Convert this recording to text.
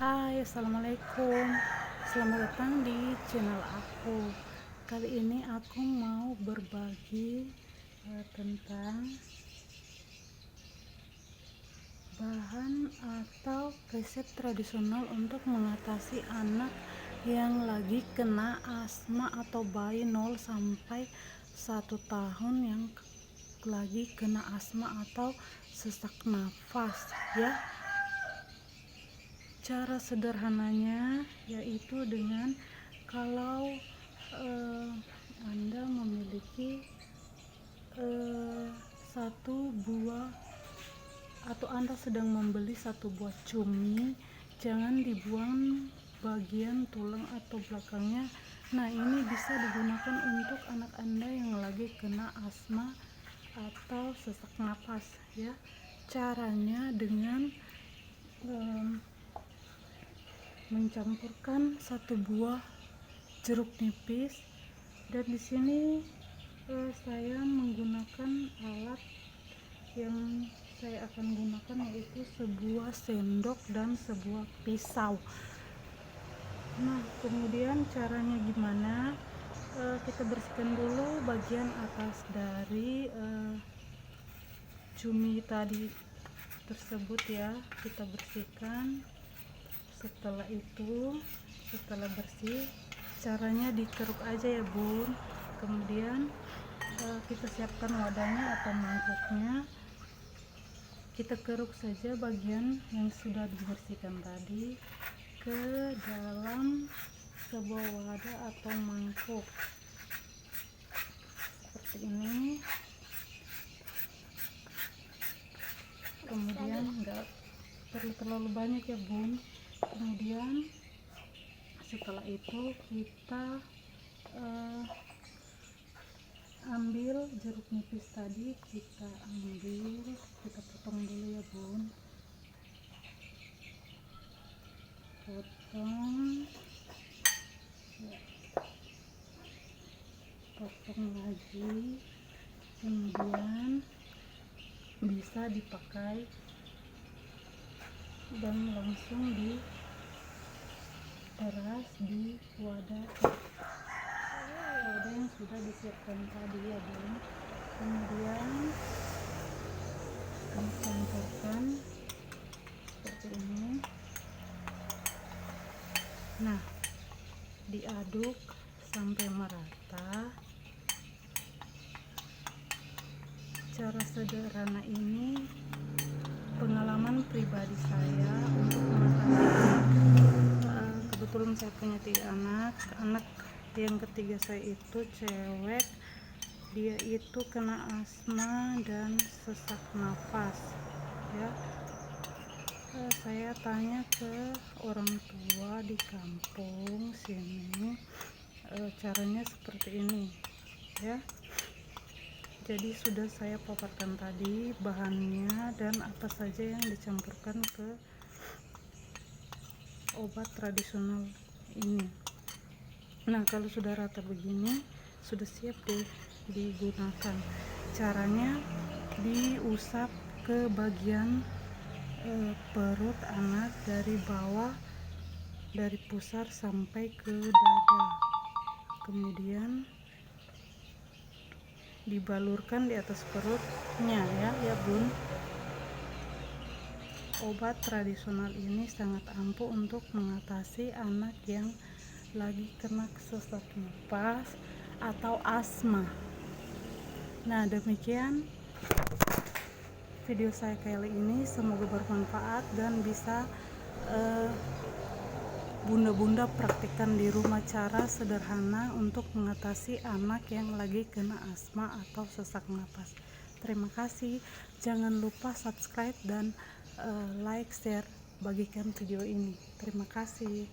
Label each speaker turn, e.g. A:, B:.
A: Hai, assalamualaikum. Selamat datang di channel aku. Kali ini aku mau berbagi tentang bahan atau resep tradisional untuk mengatasi anak yang lagi kena asma atau bayi 0 sampai 1 tahun yang lagi kena asma atau sesak nafas ya. Cara sederhananya yaitu dengan kalau Anda memiliki satu buah atau Anda sedang membeli satu buah cumi, jangan dibuang bagian tulang atau belakangnya. Nah, ini bisa digunakan untuk anak Anda yang lagi kena asma atau sesak napas ya. Caranya dengan mencampurkan satu buah jeruk nipis, dan di sini saya menggunakan alat yang saya akan gunakan yaitu sebuah sendok dan sebuah pisau. Nah, kemudian caranya gimana? Kita bersihkan dulu bagian atas dari cumi tadi tersebut ya, kita bersihkan. Setelah bersih, caranya dikeruk aja ya bun. Kemudian kita siapkan wadahnya atau mangkuknya, kita keruk saja bagian yang sudah dibersihkan tadi ke dalam sebuah wadah atau mangkuk seperti ini. Kemudian enggak perlu terlalu banyak ya bun. Kemudian setelah itu kita ambil jeruk nipis tadi, kita potong dulu ya bun, potong lagi, kemudian bisa dipakai dan langsung diperas di wadah yang sudah disiapkan tadi ya bun. Kemudian dicampurkan seperti ini. Nah, diaduk sampai merata. Cara sederhana ini pengalaman pribadi saya untuk mengatasi, kebetulan saya punya 3 anak yang ketiga saya itu cewek, dia itu kena asma dan sesak nafas ya. Saya tanya ke orang tua di kampung sini, caranya seperti ini ya. Jadi sudah saya paparkan tadi bahannya dan apa saja yang dicampurkan ke obat tradisional ini. Nah, kalau sudah rata begini, sudah siap digunakan. Caranya diusap ke bagian perut anak dari bawah, dari pusar sampai ke dada. Kemudian dibalurkan di atas perutnya ya bun. Obat tradisional ini sangat ampuh untuk mengatasi anak yang lagi kena sesak napas atau asma. Nah, demikian video saya kali ini, semoga bermanfaat dan bisa bunda-bunda praktikkan di rumah cara sederhana untuk mengatasi anak yang lagi kena asma atau sesak napas. Terima kasih, jangan lupa subscribe dan like, share, bagikan video ini. Terima kasih.